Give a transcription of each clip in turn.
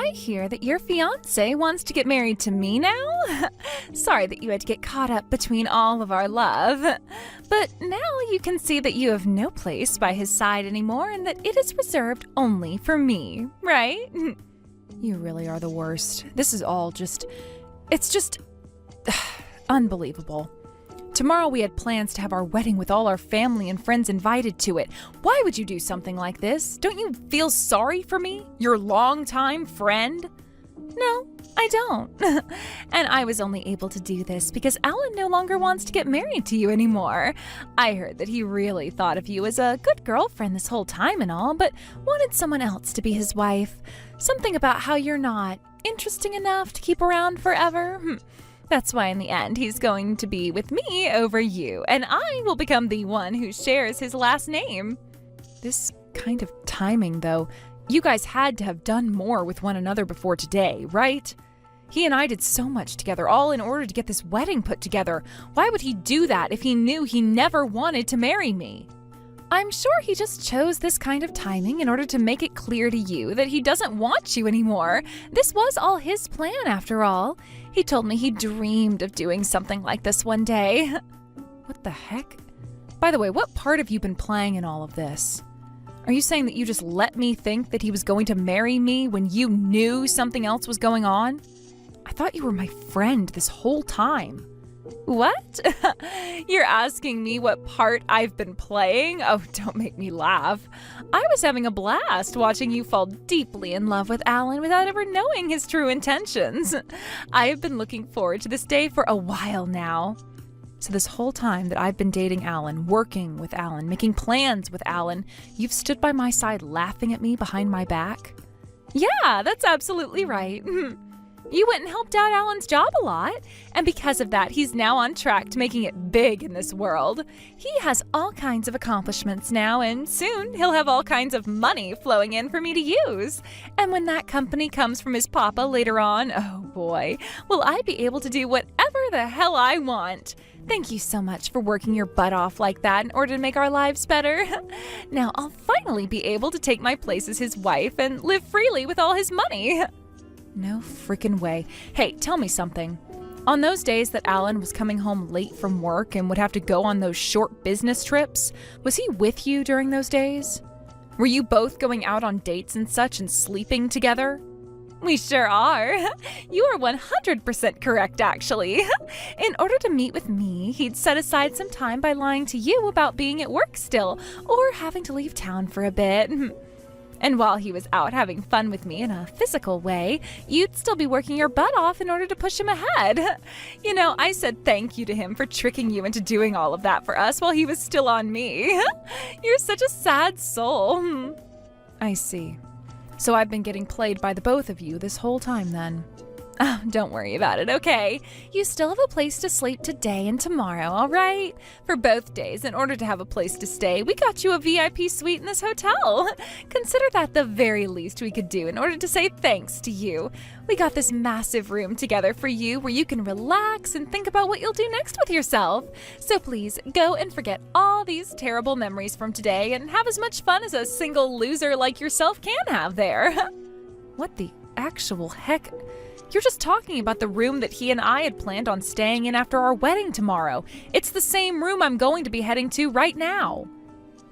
I hear that your fiancé wants to get married to me now? Sorry that you had to get caught up between all of our love. But now you can see that you have no place by his side anymore and that it is reserved only for me, right? You really are the worst. This is all it's just unbelievable. Tomorrow we had plans to have our wedding with all our family and friends invited to it. Why would you do something like this? Don't you feel sorry for me, your longtime friend? No, I don't. And I was only able to do this because Alan no longer wants to get married to you anymore. I heard that he really thought of you as a good girlfriend this whole time and all, but wanted someone else to be his wife. Something about how you're not interesting enough to keep around forever. That's why in the end he's going to be with me over you, and I will become the one who shares his last name. This kind of timing, though, you guys had to have done more with one another before today, right? He and I did so much together, all in order to get this wedding put together. Why would he do that if he knew he never wanted to marry me? I'm sure he just chose this kind of timing in order to make it clear to you that he doesn't want you anymore. This was all his plan, after all. He told me he dreamed of doing something like this one day. What the heck? By the way, what part have you been playing in all of this? Are you saying that you just let me think that he was going to marry me when you knew something else was going on? I thought you were my friend this whole time. What? You're asking me what part I've been playing? Oh, don't make me laugh. I was having a blast watching you fall deeply in love with Alan without ever knowing his true intentions. I have been looking forward to this day for a while now. So this whole time that I've been dating Alan, working with Alan, making plans with Alan, you've stood by my side laughing at me behind my back? Yeah, that's absolutely right. You went and helped out Alan's job a lot, and because of that, he's now on track to making it big in this world. He has all kinds of accomplishments now, and soon he'll have all kinds of money flowing in for me to use. And when that company comes from his papa later on, oh boy, will I be able to do whatever the hell I want. Thank you so much for working your butt off like that in order to make our lives better. Now I'll finally be able to take my place as his wife and live freely with all his money. No freaking way. Hey, tell me something. On those days that Alan was coming home late from work and would have to go on those short business trips, was he with you during those days? Were you both going out on dates and such and sleeping together? We sure are. You are 100% correct, actually. In order to meet with me, he'd set aside some time by lying to you about being at work still or having to leave town for a bit. And while he was out having fun with me in a physical way, you'd still be working your butt off in order to push him ahead. You know, I said thank you to him for tricking you into doing all of that for us while he was still on me. You're such a sad soul. I see. So I've been getting played by the both of you this whole time then. Oh, don't worry about it, okay? You still have a place to sleep today and tomorrow, all right? For both days, in order to have a place to stay, we got you a VIP suite in this hotel. Consider that the very least we could do in order to say thanks to you. We got this massive room together for you where you can relax and think about what you'll do next with yourself. So please, go and forget all these terrible memories from today and have as much fun as a single loser like yourself can have there. What the actual heck? You're just talking about the room that he and I had planned on staying in after our wedding tomorrow. It's the same room I'm going to be heading to right now.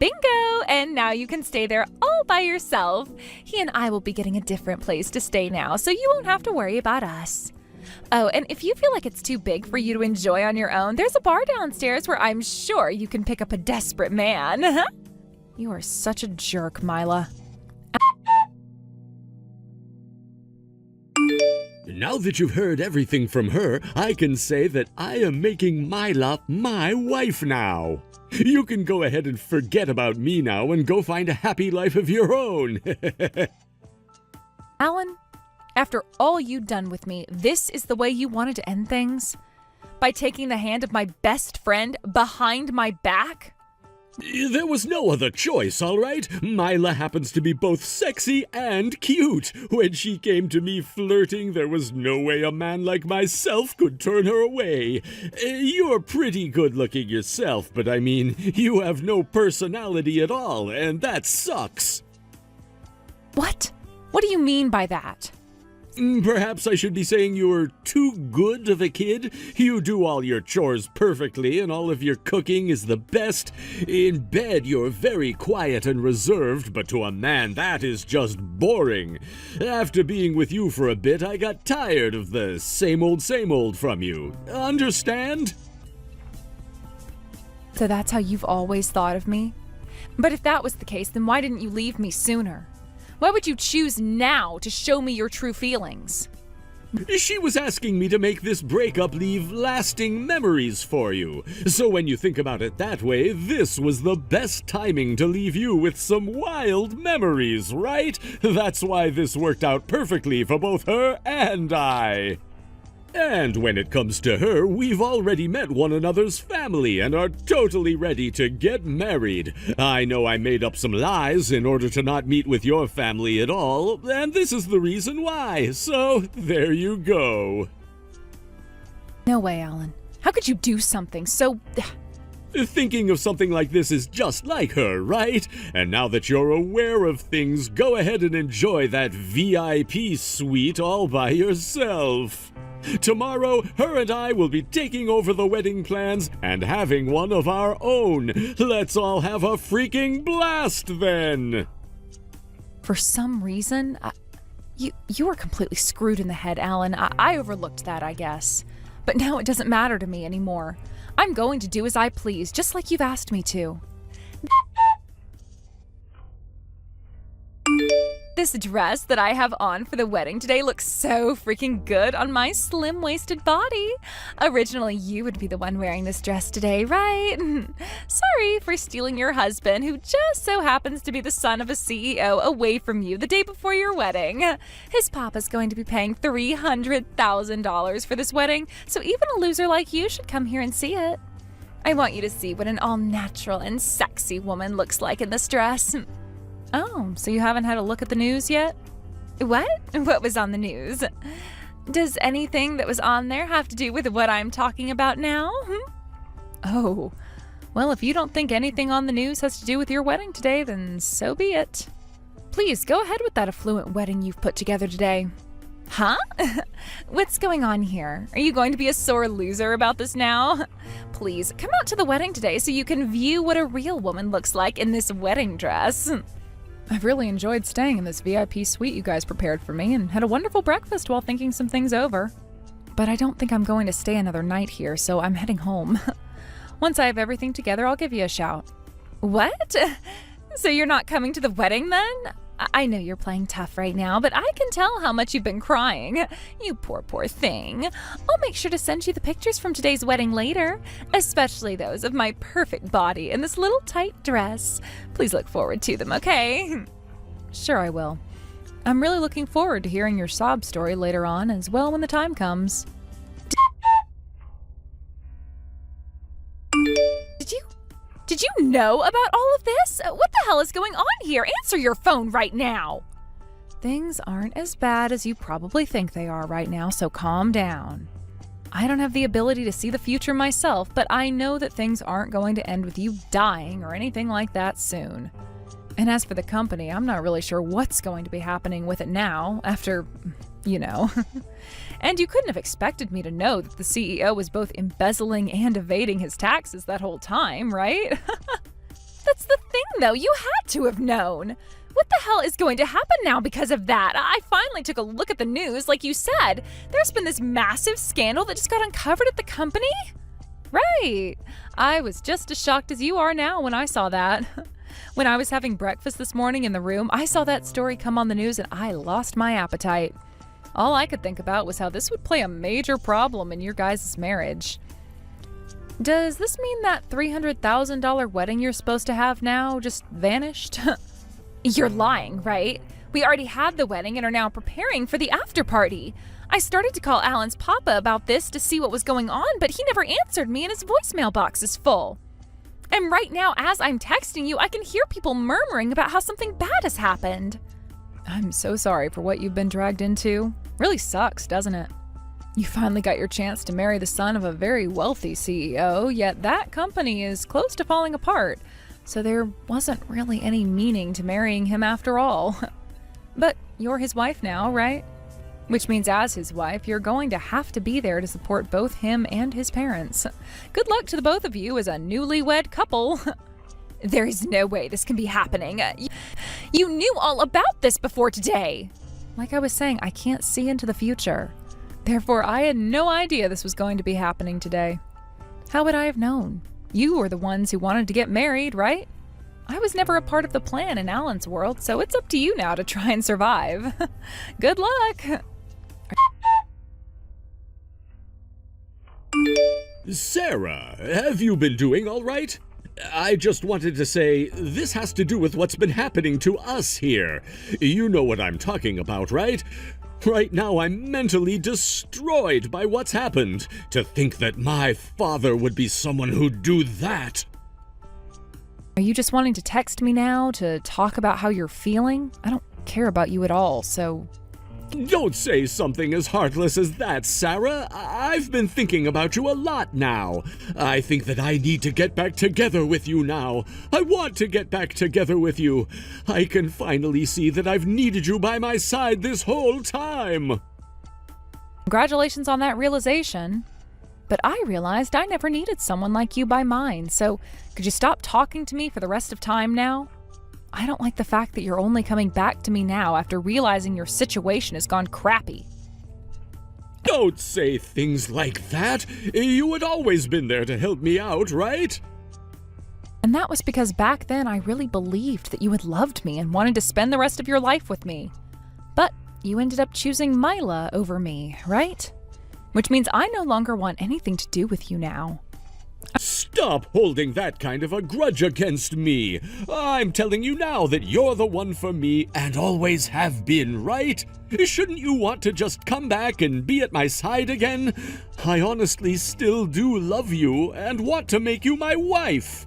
Bingo! And now you can stay there all by yourself. He and I will be getting a different place to stay now, so you won't have to worry about us. Oh, and if you feel like it's too big for you to enjoy on your own, there's a bar downstairs where I'm sure you can pick up a desperate man. You are such a jerk, Mila. Now that you've heard everything from her, I can say that I am making Mila my wife now. You can go ahead and forget about me now and go find a happy life of your own. Alan, after all you've done with me, this is the way you wanted to end things? By taking the hand of my best friend behind my back? There was no other choice, all right? Mila happens to be both sexy and cute. When she came to me flirting, there was no way a man like myself could turn her away. You're pretty good-looking yourself, but I mean, you have no personality at all, and that sucks. What? What do you mean by that? Perhaps I should be saying you're too good of a kid. You do all your chores perfectly, and all of your cooking is the best. In bed, you're very quiet and reserved, but to a man, that is just boring. After being with you for a bit, I got tired of the same old from you. Understand? So that's how you've always thought of me? But if that was the case, then why didn't you leave me sooner? Why would you choose now to show me your true feelings? She was asking me to make this breakup leave lasting memories for you. So when you think about it that way, this was the best timing to leave you with some wild memories, right? That's why this worked out perfectly for both her and I. And when it comes to her, we've already met one another's family and are totally ready to get married. I know I made up some lies in order to not meet with your family at all, and this is the reason why. So, there you go. No way, Alan. How could you do something so... Thinking of something like this is just like her, right? And now that you're aware of things, go ahead and enjoy that VIP suite all by yourself. Tomorrow, her and I will be taking over the wedding plans and having one of our own. Let's all have a freaking blast then! For some reason, you were completely screwed in the head, Alan. I overlooked that, I guess. But now it doesn't matter to me anymore. I'm going to do as I please, just like you've asked me to. This dress that I have on for the wedding today looks so freaking good on my slim-waisted body. Originally, you would be the one wearing this dress today, right? Sorry for stealing your husband, who just so happens to be the son of a CEO, away from you the day before your wedding. His papa's going to be paying $300,000 for this wedding, so even a loser like you should come here and see it. I want you to see what an all-natural and sexy woman looks like in this dress. Oh, so you haven't had a look at the news yet? What? What was on the news? Does anything that was on there have to do with what I'm talking about now? Oh, well, if you don't think anything on the news has to do with your wedding today, then so be it. Please, go ahead with that affluent wedding you've put together today. Huh? What's going on here? Are you going to be a sore loser about this now? Please, come out to the wedding today so you can view what a real woman looks like in this wedding dress. I've really enjoyed staying in this VIP suite you guys prepared for me and had a wonderful breakfast while thinking some things over. But I don't think I'm going to stay another night here, so I'm heading home. Once I have everything together, I'll give you a shout. What? So you're not coming to the wedding then? I know you're playing tough right now, but I can tell how much you've been crying. You poor thing. I'll make sure to send you the pictures from today's wedding later, especially those of my perfect body in this little tight dress. Please look forward to them, okay? Sure, I will. I'm really looking forward to hearing your sob story later on as well when the time comes. Did you know about all of this? What the hell is going on here? Answer your phone right now. Things aren't as bad as you probably think they are right now, so calm down. I don't have the ability to see the future myself, but I know that things aren't going to end with you dying or anything like that soon. And as for the company, I'm not really sure what's going to be happening with it now, after, you know. And you couldn't have expected me to know that the CEO was both embezzling and evading his taxes that whole time, right? That's the thing, though. You had to have known. What the hell is going to happen now because of that? I finally took a look at the news, like you said. There's been this massive scandal that just got uncovered at the company? Right. I was just as shocked as you are now when I saw that. When I was having breakfast this morning in the room, I saw that story come on the news and I lost my appetite. All I could think about was how this would play a major problem in your guys' marriage. Does this mean that $300,000 wedding you're supposed to have now just vanished? You're lying, right? We already had the wedding and are now preparing for the after party. I started to call Alan's papa about this to see what was going on, but he never answered me and his voicemail box is full. And right now, as I'm texting you, I can hear people murmuring about how something bad has happened. I'm so sorry for what you've been dragged into. Really sucks, doesn't it? You finally got your chance to marry the son of a very wealthy CEO, yet that company is close to falling apart, so there wasn't really any meaning to marrying him after all. But you're his wife now, right? Which means as his wife, you're going to have to be there to support both him and his parents. Good luck to the both of you as a newlywed couple. There is no way this can be happening. You knew all about this before today. Like I was saying, I can't see into the future. Therefore, I had no idea this was going to be happening today. How would I have known? You were the ones who wanted to get married, right? I was never a part of the plan in Alan's world, so it's up to you now to try and survive. Good luck! Sarah, have you been doing all right? I just wanted to say, this has to do with what's been happening to us here. You know what I'm talking about, right? Right now I'm mentally destroyed by what's happened. To think that my father would be someone who'd do that. Are you just wanting to text me now to talk about how you're feeling? I don't care about you at all, so... Don't say something as heartless as that, Sarah. I've been thinking about you a lot now. I think that I need to get back together with you now. I want to get back together with you. I can finally see that I've needed you by my side this whole time. Congratulations on that realization. But I realized I never needed someone like you by mine, so could you stop talking to me for the rest of time now? I don't like the fact that you're only coming back to me now after realizing your situation has gone crappy. Don't say things like that. You had always been there to help me out, right? And that was because back then I really believed that you had loved me and wanted to spend the rest of your life with me. But you ended up choosing Mila over me, right? Which means I no longer want anything to do with you now. Stop holding that kind of a grudge against me. I'm telling you now that you're the one for me and always have been, right? Shouldn't you want to just come back and be at my side again? I honestly still do love you and want to make you my wife.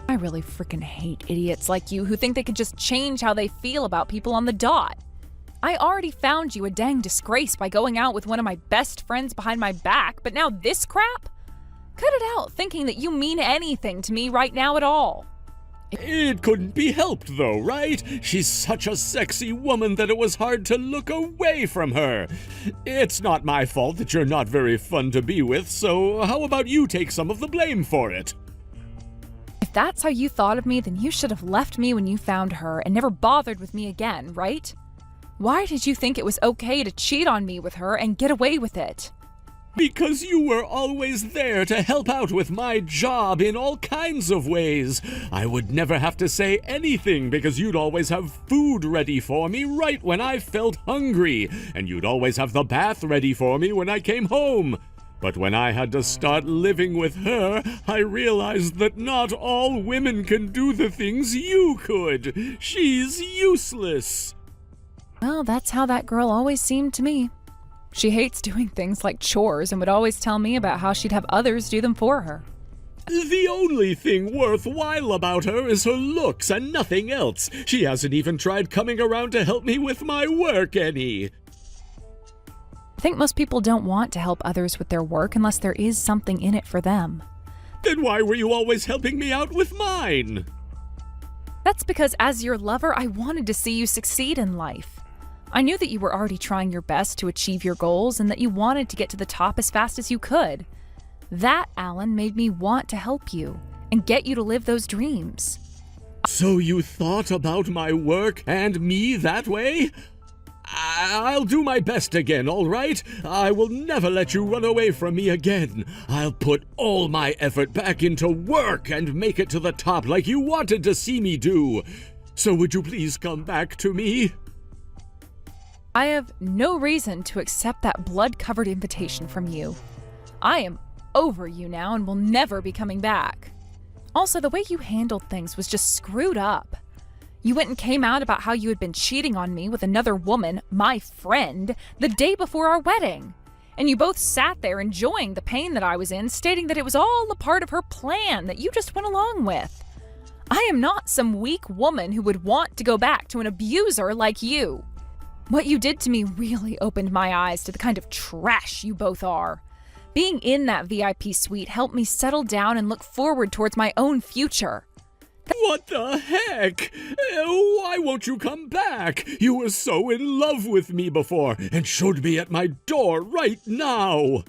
I really freaking hate idiots like you who think they can just change how they feel about people on the dot. I already found you a dang disgrace by going out with one of my best friends behind my back, but now this crap? Cut it out thinking that you mean anything to me right now at all. It couldn't be helped though, right? She's such a sexy woman that it was hard to look away from her. It's not my fault that you're not very fun to be with, so how about you take some of the blame for it? If that's how you thought of me, then you should have left me when you found her and never bothered with me again, right? Why did you think it was okay to cheat on me with her and get away with it? Because you were always there to help out with my job in all kinds of ways. I would never have to say anything because you'd always have food ready for me right when I felt hungry, and you'd always have the bath ready for me when I came home. But when I had to start living with her, I realized that not all women can do the things you could. She's useless. Well, that's how that girl always seemed to me. She hates doing things like chores and would always tell me about how she'd have others do them for her. The only thing worthwhile about her is her looks and nothing else. She hasn't even tried coming around to help me with my work any. I think most people don't want to help others with their work unless there is something in it for them. Then why were you always helping me out with mine? That's because as your lover, I wanted to see you succeed in life. I knew that you were already trying your best to achieve your goals and that you wanted to get to the top as fast as you could. That, Alan, made me want to help you and get you to live those dreams. So you thought about my work and me that way? I'll do my best again, all right? I will never let you run away from me again. I'll put all my effort back into work and make it to the top like you wanted to see me do. So would you please come back to me? I have no reason to accept that blood-covered invitation from you. I am over you now and will never be coming back. Also, the way you handled things was just screwed up. You went and came out about how you had been cheating on me with another woman, my friend, the day before our wedding. And you both sat there enjoying the pain that I was in, stating that it was all a part of her plan that you just went along with. I am not some weak woman who would want to go back to an abuser like you. What you did to me really opened my eyes to the kind of trash you both are. Being in that VIP suite helped me settle down and look forward towards my own future. What the heck? Why won't you come back? You were so in love with me before and should be at my door right now.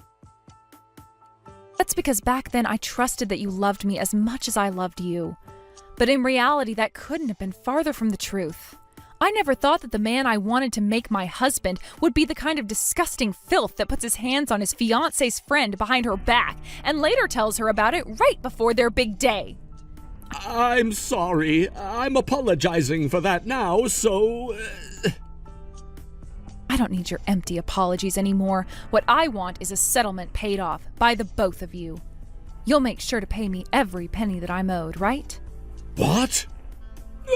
That's because back then I trusted that you loved me as much as I loved you. But in reality, that couldn't have been farther from the truth. I never thought that the man I wanted to make my husband would be the kind of disgusting filth that puts his hands on his fiancé's friend behind her back and later tells her about it right before their big day. I'm sorry. I'm apologizing for that now, so... I don't need your empty apologies anymore. What I want is a settlement paid off by the both of you. You'll make sure to pay me every penny that I'm owed, right? What?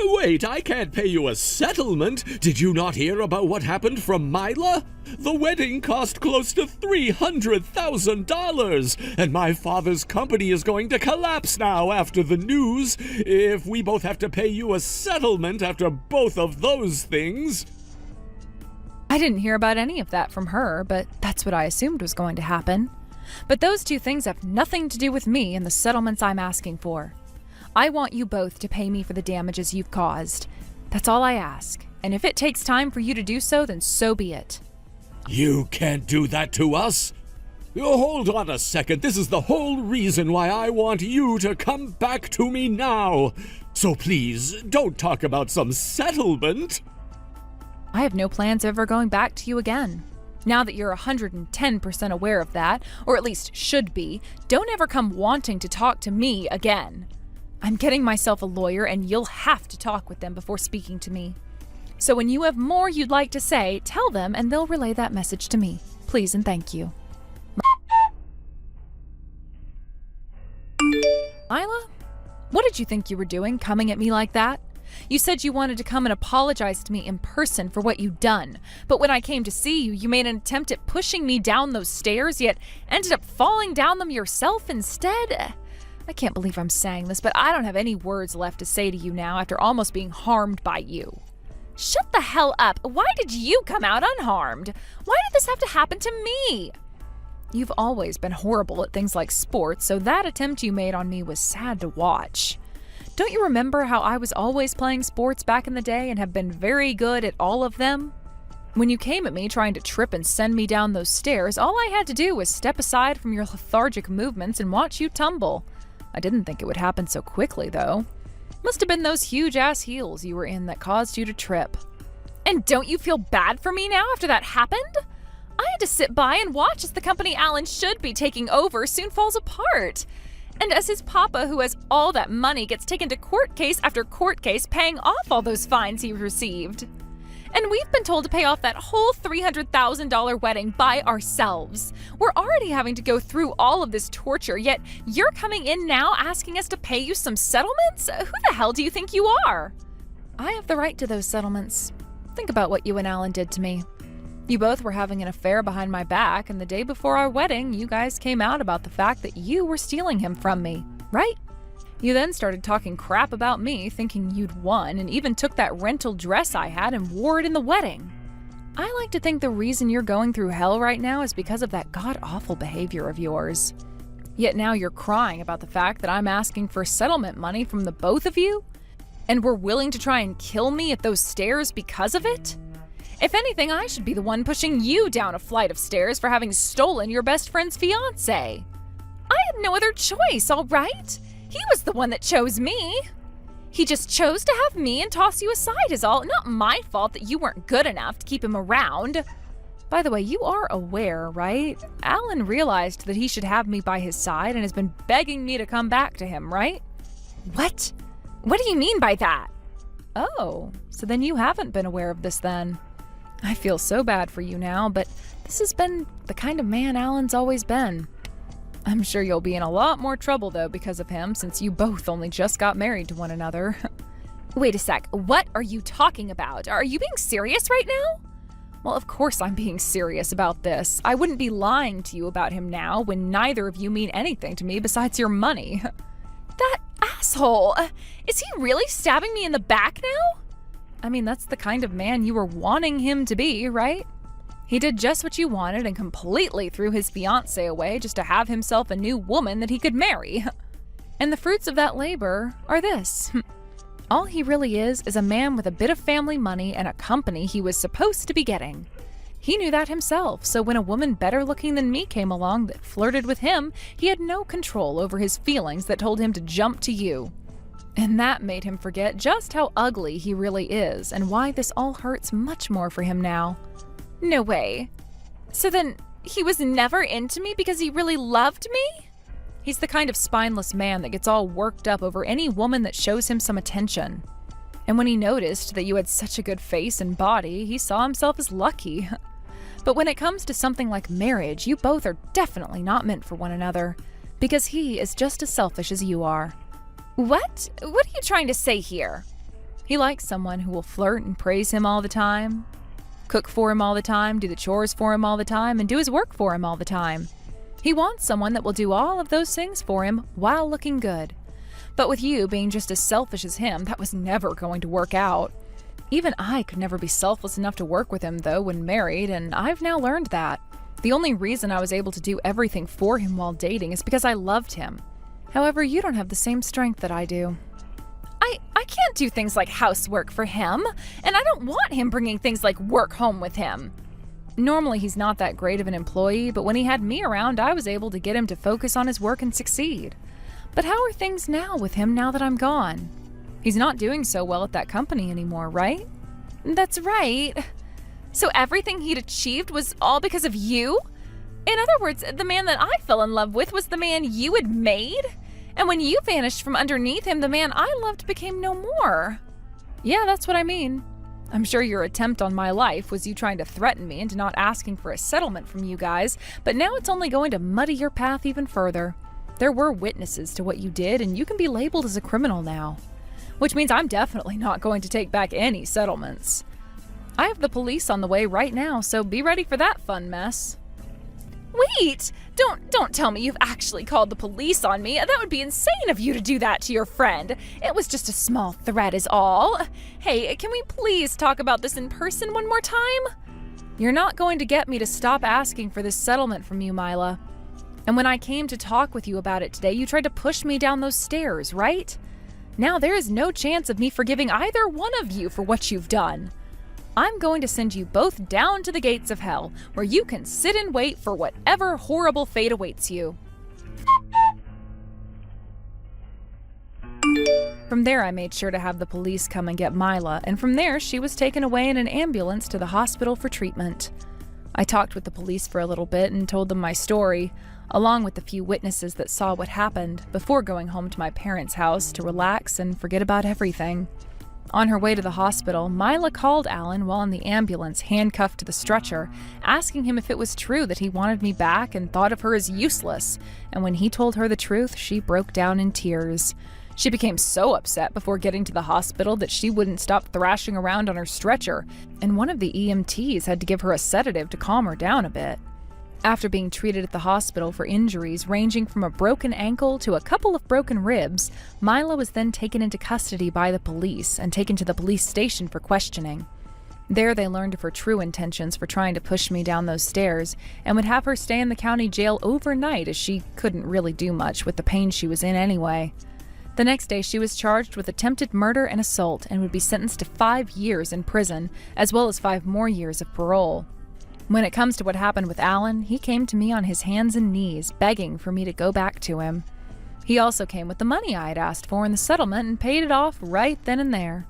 Wait, I can't pay you a settlement. Did you not hear about what happened from Mila? The wedding cost close to $300,000, and my father's company is going to collapse now after the news. If we both have to pay you a settlement after both of those things... I didn't hear about any of that from her, but that's what I assumed was going to happen. But those two things have nothing to do with me and the settlements I'm asking for. I want you both to pay me for the damages you've caused. That's all I ask. And if it takes time for you to do so, then so be it. You can't do that to us. Hold on a second. This is the whole reason why I want you to come back to me now. So please, don't talk about some settlement. I have no plans of ever going back to you again. Now that you're 110% aware of that, or at least should be, don't ever come wanting to talk to me again. I'm getting myself a lawyer, and you'll have to talk with them before speaking to me. So when you have more you'd like to say, tell them and they'll relay that message to me. Please and thank you. Lila, what did you think you were doing, coming at me like that? You said you wanted to come and apologize to me in person for what you'd done. But when I came to see you, you made an attempt at pushing me down those stairs, yet ended up falling down them yourself instead. I can't believe I'm saying this, but I don't have any words left to say to you now after almost being harmed by you. Shut the hell up. Why did you come out unharmed? Why did this have to happen to me? You've always been horrible at things like sports, so that attempt you made on me was sad to watch. Don't you remember how I was always playing sports back in the day and have been very good at all of them? When you came at me trying to trip and send me down those stairs, all I had to do was step aside from your lethargic movements and watch you tumble. I didn't think it would happen so quickly, though. Must have been those huge-ass heels you were in that caused you to trip. And don't you feel bad for me now after that happened? I had to sit by and watch as the company Alan should be taking over soon falls apart. And as his papa, who has all that money, gets taken to court case after court case paying off all those fines he received. And we've been told to pay off that whole $300,000 wedding by ourselves. We're already having to go through all of this torture, yet you're coming in now asking us to pay you some settlements? Who the hell do you think you are? I have the right to those settlements. Think about what you and Alan did to me. You both were having an affair behind my back, and the day before our wedding, you guys came out about the fact that you were stealing him from me, right? You then started talking crap about me, thinking you'd won, and even took that rental dress I had and wore it in the wedding. I like to think the reason you're going through hell right now is because of that god-awful behavior of yours. Yet now you're crying about the fact that I'm asking for settlement money from the both of you? And were willing to try and kill me at those stairs because of it? If anything, I should be the one pushing you down a flight of stairs for having stolen your best friend's fiancé. I had no other choice, all right? He was the one that chose me. He just chose to have me and toss you aside is all. Not my fault that you weren't good enough to keep him around. By the way, you are aware, right? Alan realized that he should have me by his side and has been begging me to come back to him, right? What? What do you mean by that? Oh, so then you haven't been aware of this then. I feel so bad for you now, but this has been the kind of man Alan's always been. I'm sure you'll be in a lot more trouble, though, because of him, since you both only just got married to one another. Wait a sec, what are you talking about? Are you being serious right now? Well, of course I'm being serious about this. I wouldn't be lying to you about him now when neither of you mean anything to me besides your money. That asshole! Is he really stabbing me in the back now? I mean, that's the kind of man you were wanting him to be, right? He did just what you wanted and completely threw his fiancée away just to have himself a new woman that he could marry. And the fruits of that labor are this. All he really is a man with a bit of family money and a company he was supposed to be getting. He knew that himself, so when a woman better looking than me came along that flirted with him, he had no control over his feelings that told him to jump to you. And that made him forget just how ugly he really is and why this all hurts much more for him now. No way. So then, he was never into me because he really loved me? He's the kind of spineless man that gets all worked up over any woman that shows him some attention. And when he noticed that you had such a good face and body, he saw himself as lucky. But when it comes to something like marriage, you both are definitely not meant for one another, because he is just as selfish as you are. What? What are you trying to say here? He likes someone who will flirt and praise him all the time, cook for him all the time, do the chores for him all the time, and do his work for him all the time. He wants someone that will do all of those things for him while looking good. But with you being just as selfish as him, that was never going to work out. Even I could never be selfless enough to work with him, though, when married, and I've now learned that. The only reason I was able to do everything for him while dating is because I loved him. However, you don't have the same strength that I do. I can't do things like housework for him, and I don't want him bringing things like work home with him. Normally, he's not that great of an employee, but when he had me around, I was able to get him to focus on his work and succeed. But how are things now with him now that I'm gone? He's not doing so well at that company anymore, right? That's right. So everything he'd achieved was all because of you? In other words, the man that I fell in love with was the man you had made? And when you vanished from underneath him, the man I loved became no more. Yeah, that's what I mean. I'm sure your attempt on my life was you trying to threaten me into not asking for a settlement from you guys, but now it's only going to muddy your path even further. There were witnesses to what you did, and you can be labeled as a criminal now. Which means I'm definitely not going to take back any settlements. I have the police on the way right now, so be ready for that fun mess. Wait! Don't tell me you've actually called the police on me. That would be insane of you to do that to your friend. It was just a small threat is all. Hey, can we please talk about this in person one more time? You're not going to get me to stop asking for this settlement from you, Mila. And when I came to talk with you about it today, you tried to push me down those stairs, right? Now there is no chance of me forgiving either one of you for what you've done. I'm going to send you both down to the gates of hell, where you can sit and wait for whatever horrible fate awaits you. From there, I made sure to have the police come and get Mila, and from there, she was taken away in an ambulance to the hospital for treatment. I talked with the police for a little bit and told them my story, along with the few witnesses that saw what happened, before going home to my parents' house to relax and forget about everything. On her way to the hospital, Mila called Alan while in the ambulance, handcuffed to the stretcher, asking him if it was true that he wanted me back and thought of her as useless, and when he told her the truth, she broke down in tears. She became so upset before getting to the hospital that she wouldn't stop thrashing around on her stretcher, and one of the EMTs had to give her a sedative to calm her down a bit. After being treated at the hospital for injuries ranging from a broken ankle to a couple of broken ribs, Mila was then taken into custody by the police and taken to the police station for questioning. There they learned of her true intentions for trying to push me down those stairs and would have her stay in the county jail overnight as she couldn't really do much with the pain she was in anyway. The next day she was charged with attempted murder and assault and would be sentenced to 5 years in prison, as well as 5 more years of parole. When it comes to what happened with Alan, he came to me on his hands and knees, begging for me to go back to him. He also came with the money I had asked for in the settlement and paid it off right then and there.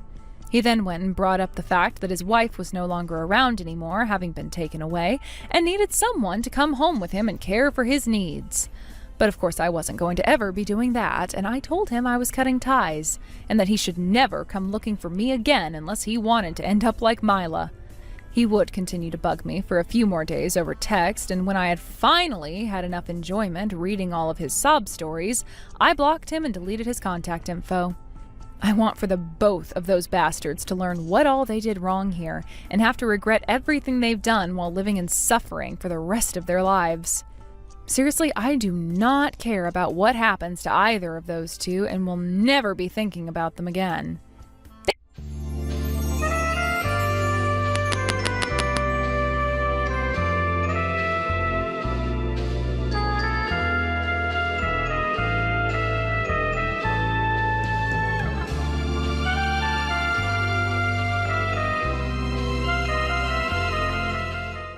He then went and brought up the fact that his wife was no longer around anymore, having been taken away, and needed someone to come home with him and care for his needs. But of course I wasn't going to ever be doing that, and I told him I was cutting ties, and that he should never come looking for me again unless he wanted to end up like Mila. He would continue to bug me for a few more days over text, and when I had finally had enough enjoyment reading all of his sob stories, I blocked him and deleted his contact info. I want for the both of those bastards to learn what all they did wrong here, and have to regret everything they've done while living in suffering for the rest of their lives. Seriously, I do not care about what happens to either of those two, and will never be thinking about them again.